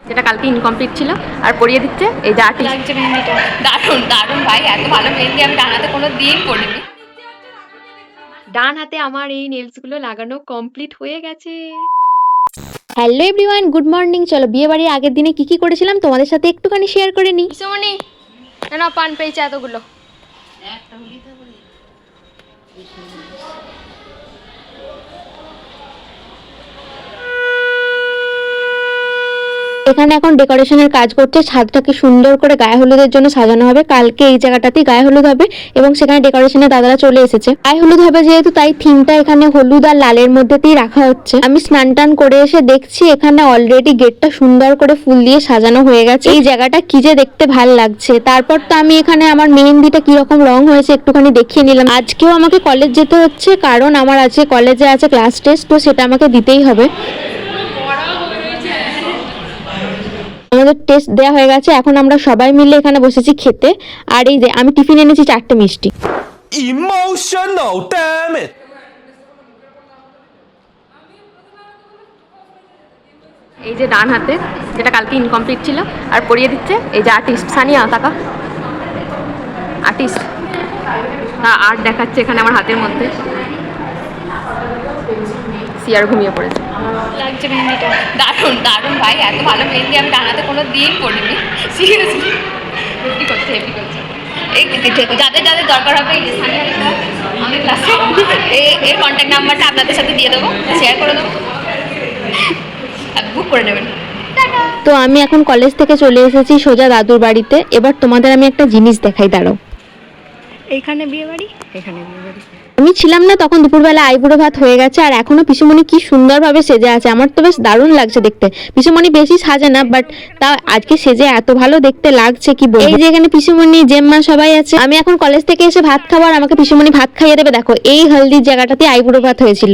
যেটা কালকে ইনকমপ্লিট ছিল আর পরিয়ে দিচ্ছে এই যে আর্টিস্ট। লাগছে মেহেন্দিটা, দারুণ দারুণ ভাই, এত ভালো মেহেন্দি আমি ডান হাতে কোনো দিন পড়িনি। ডান হাতে আমার এই নেলসগুলো লাগানো কমপ্লিট হয়ে গেছে। Hello everyone, good morning. চলো বিয়ে বাড়ির আগের দিনে কি কি করেছিলাম তোমাদের সাথে একটুখানি শেয়ার করে নিই। পিসুমণি না পান পেয়েছে এতগুলো। এখানে এখন ডেকোরেশনের কাজ করছে, ছাদটাকে সুন্দর করে গায়ে হলুদের জন্য সাজানো হবে। কালকে এই জায়গাটাতেই গায়ে হলুদ হবে এবং সেখানে ডেকোরেশনের দাদারা চলে এসেছে। গায়ে হলুদ হবে যেহেতু, তাই থিমটা এখানে হলুদ আর লালের মধ্যেতেই রাখা হচ্ছে। আমি স্নান টান করে এসে দেখছি এখানে অলরেডি গেটটা সুন্দর করে ফুল দিয়ে সাজানো হয়ে গেছে। এই জায়গাটা কি যে দেখতে ভাল লাগছে। তারপর তো আমি এখানে আমার মেহেন্দিটা কিরকম রং হয়েছে একটুখানি দেখিয়ে নিলাম। আজকেও আমাকে কলেজ যেতে হচ্ছে, কারণ আমার আজকে কলেজে আছে ক্লাস টেস্ট, তো সেটা আমাকে দিতেই হবে। আমাদের টেস্ট দেওয়া হয়ে গেছে, এখন আমরা সবাই মিলে এখানে বসেছি খেতে। আর এই যে আমি টিফিন এনেছি 4টে মিষ্টি। Emotional, damn it! এই যে ডান হাতে যেটা কালকে ইনকমপ্লিট ছিল আর পরিয়ে দিচ্ছে এই যে আর্টিস্ট সানিয়া তাকা আর্টিস্ট। আর্ট দেখাচ্ছে এখানে আমার হাতের মধ্যে। সিয়ার ঘুমিয়ে পড়েছে। লাগছে মেহেন্দিটা, দারুণ দারুণ ভাই, এত ভালো মেহেন্দি আমি ডান হাতে কোনো দিন পড়িনি। সিরিয়াসলি হেভি করছে, হেভি করছে। এই যাদের যাদের দরকার হবে এই যে সানিয়াটা আমাদের ক্লাসে, এর কন্ট্যাক্ট নাম্বারটা আপনাদের সাথে দিয়ে দেবো, শেয়ার করে দেবো, বুক করে নেবেন। তো আমি এখন কলেজ থেকে চলে এসেছি সোজা দাদুর বাড়িতে। এবার তোমাদের আমি একটা জিনিস দেখাই, দাঁড়াও। এইখানে বিয়ে বাড়ি, এখানে বিয়ে বাড়ি। আমি ছিলাম না তখন, দুপুরবেলা আইবুড়ো ভাত হয়ে গেছে আর এখনো পিসুমণি কি সুন্দরভাবে সেজে আছে। আমার তো বেশ দারুণ লাগছে দেখতে। পিসুমণি বেশি সাজে না, বাট তাও আজকে সেজে এত ভালো দেখতে লাগছে কি বলবো। এই যে এখানে পিসুমণি জেম্মা সবাই আছে। আমি এখন কলেজ থেকে এসে ভাত খাবো আর আমাকে পিসুমণি ভাত খাইয়ে দেবে। দেখো এই হলদির জায়গাটাতে আইবুড়ো ভাত হয়েছিল।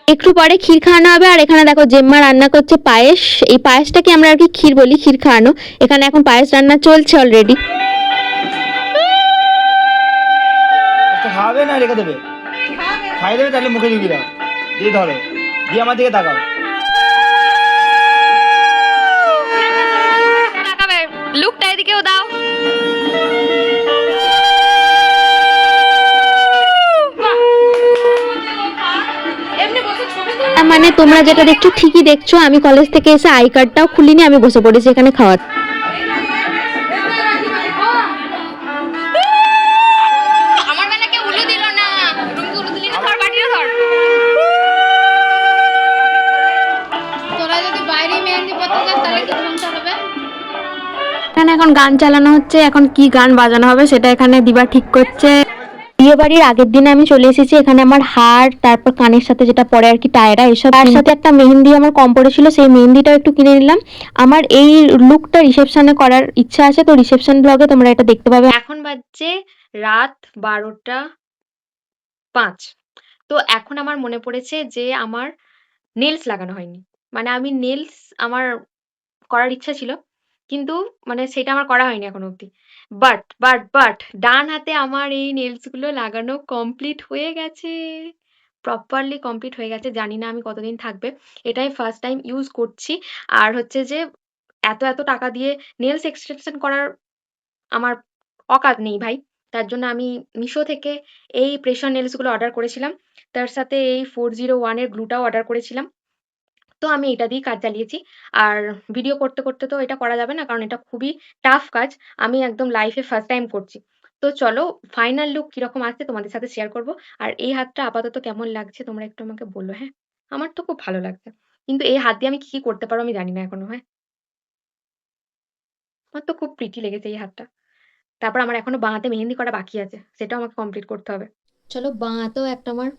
একটু পরে ক্ষীর খাওয়ানো হবে। আর এখানে দেখো জেম্মা রান্না করছে পায়েস। এই পায়েসটাকে আমরা আর কি ক্ষীর বলি, ক্ষীর খাওয়ানো। এখানে এখন পায়েস রান্না চলছে অলরেডি। খাওয়াবে না রেখে দেবে? খাইয়ে দেবে তাহলে মুখে ঢুকিয়ে দাও, দিয়ে ধরো, দিয়ে আমার দিকে তাকাও। তাকাবে, লুকটা এদিকেও দাও। মানে তোমরা যেটা দেখছো ঠিকই দেখছো, আমি কলেজ থেকে এসে আই কার্ডটাও খুলিনি, আমি বসে পড়েছি এখানে খাওয়া। আমার বেলা কেউ উলু দিল না, তুমি উলু দিলি না, ধর বাটিও ধর। তোরা যদি বাইরে মেহেন্দি পড়তে যাস তাহলে কি সংসার হবে? এখানে এখন গান চালানো হচ্ছে, এখন কি গান বাজানো হবে সেটা এখানে দিবা ঠিক করছে। বিয়ে বাড়ির আগের দিনে আমি চলে এসেছি। এখানে আমার হার, তারপর কানের সাথে যেটা পরে আর কি টায়রা, এসব, তার সাথে একটা মেহেন্দি আমার কম পড়েছিল, সেই মেহেন্দিটাও একটু কিনে নিলাম। আমার এই লুকটা রিসেপশনে করার ইচ্ছা আছে, তো রিসেপশন ব্লগে তোমরা এটা দেখতে পাবে। এখন বাজছে রাত 12টা 5। তো এখন আমার মনে পড়েছে যে আমার নেলস লাগানো হয়নি। মানে আমি নেলস আমার করার ইচ্ছা ছিল, কিন্তু মানে সেটা আমার করা হয়নি এখনো অবধি। বাট ডান হাতে আমার এই নেলস গুলো লাগানো কমপ্লিট হয়ে গেছে। প্রপারলি কমপ্লিট হয়ে গেছে। জানি না আমি কতদিন থাকবে। এটাই ফার্স্ট টাইম ইউজ করছি। আর হচ্ছে যে এত টাকা দিয়ে নেলস এক্সটেনশন করার আমার অকাত নেই ভাই। তার জন্য আমি মিশো থেকে এই প্রেশার নেলস গুলো অর্ডার করেছিলাম। তার সাথে এই 401 এর গ্লুটাও অর্ডার করেছিলাম। তো আমি এটা দিয়েই কাজ চালিয়েছি। আর ভিডিও করতে তো এটা করা যাবে না, কারণ এটা খুবই টাফ কাজ। আমি একদম লাইফে ফার্স্ট টাইম করছি। তো চলো ফাইনাল লুক কিরকম আসছে তোমাদের সাথে শেয়ার করব। আর এই হাতটা আপাতত কেমন লাগছে তোমরা একটু আমাকে বললো, হ্যাঁ? আমার তো খুব ভালো লাগছে। কিন্তু এই হাত দিয়ে আমি কি করতে পারবো আমি জানি না এখনো, হ্যাঁ? আমার তো খুব প্রিটি লেগেছে এই হাতটা। তারপর আমার এখনো বাঁ হাতে মেহেন্দি করা বাকি আছে। সেটাও আমাকে কমপ্লিট করতে হবে। চলো, বাঁ হাতেও একটা আমার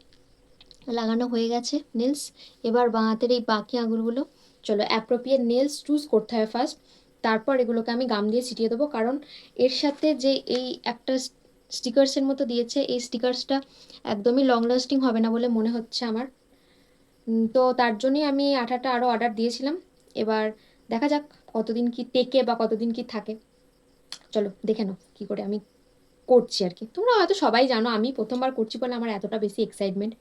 লাগানো হয়ে গেছে নেলস। এবার বাঁ হাতের এই বাকি আঙুলগুলো, চলো অ্যাপ্রোপ্রিয়েট নেলস চুজ করতে হবে ফার্স্ট। তারপর এগুলোকে আমি গাম দিয়ে ছিটিয়ে দেবো, কারণ এর সাথে যে এই একটা স্টিকার্সের মতো দিয়েছে, এই স্টিকার্সটা একদমই লং লাস্টিং হবে না বলে মনে হচ্ছে আমার। তো তার জন্যই আমি আঠাটা আরও অর্ডার দিয়েছিলাম। এবার দেখা যাক কতদিন কি টেকে বা কতদিন কি থাকে। চলো দেখে নাও কী করে আমি করছি আর কি। তোমরা হয়তো সবাই জানো আমি প্রথমবার করছি বলে আমার এতটা বেশি এক্সাইটমেন্ট।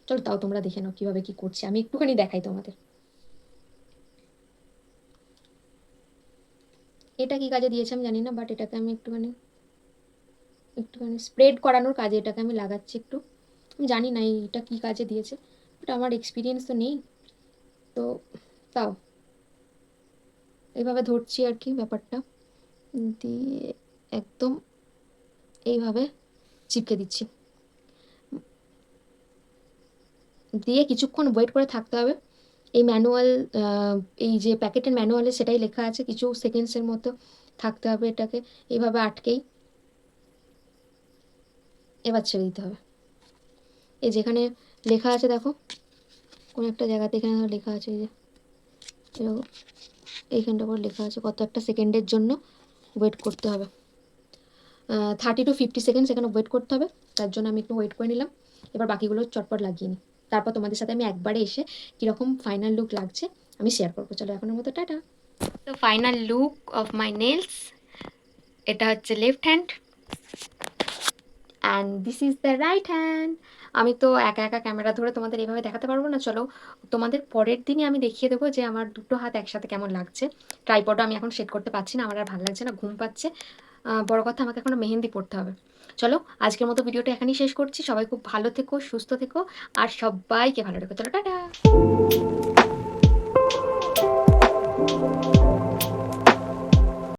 চলো তাও তোমরা দেখে নাও কীভাবে কী করছি, আমি একটুখানি দেখাই তোমাদের। এটা কি কাজে দিয়েছে আমি জানি না, বাট এটাকে আমি একটুখানি একটুখানি স্প্রেড করানোর কাজে এটাকে আমি লাগাচ্ছি একটু। আমি জানি না এটা কী কাজে দিয়েছে, বাট আমার এক্সপিরিয়েন্স তো নেই, তো তাও এইভাবে ধরছি আর কি ব্যাপারটা, দিয়ে একদম এইভাবে চিপকে দিচ্ছি, দিয়ে কিছুক্ষণ ওয়েট করে থাকতে হবে। এই ম্যানুয়াল, এই যে প্যাকেটের ম্যানুয়ালে সেটাই লেখা আছে, কিছু সেকেন্ডসের মতো থাকতে হবে এটাকে এইভাবে আটকেই। এবার ছেড়ে দিতে হবে। এই যেখানে লেখা আছে দেখো, কোনো একটা জায়গাতে এখানে লেখা আছে, এই যে এরকম এইখানটা করে লেখা আছে কত একটা সেকেন্ডের জন্য ওয়েট করতে হবে। 30 to 50 সেকেন্ডস এখানে ওয়েট করতে হবে, তার জন্য আমি একটু ওয়েট করে নিলাম। এবার বাকিগুলো চটপট লাগিয়ে নিই, তারপর তোমাদের সাথে আমি একবারে এসে কীরকম ফাইনাল লুক লাগছে আমি শেয়ার করবো। চলো এখনের মতো টাটা। তো final look of my nails, এটা হচ্ছে left hand and this is the right hand. আমি তো একা একা ক্যামেরা ধরে তোমাদের এভাবে দেখাতে পারবো না, চলো তোমাদের পরের দিনই আমি দেখিয়ে দেবো যে আমার দুটো হাত একসাথে কেমন লাগছে। ট্রাইপডও আমি এখন সেট করতে পারছি না, আমার আর ভালো লাগছে না, ঘুম পাচ্ছে। বড় কথা আমাকে এখনও মেহেন্দি পড়তে হবে। চলো আজকের মতো ভিডিওটা এখানেই শেষ করছি। সবাই খুব ভালো থেকো, সুস্থ থেকো, আর সবাইকে ভালো রেখো। চলো টাটা।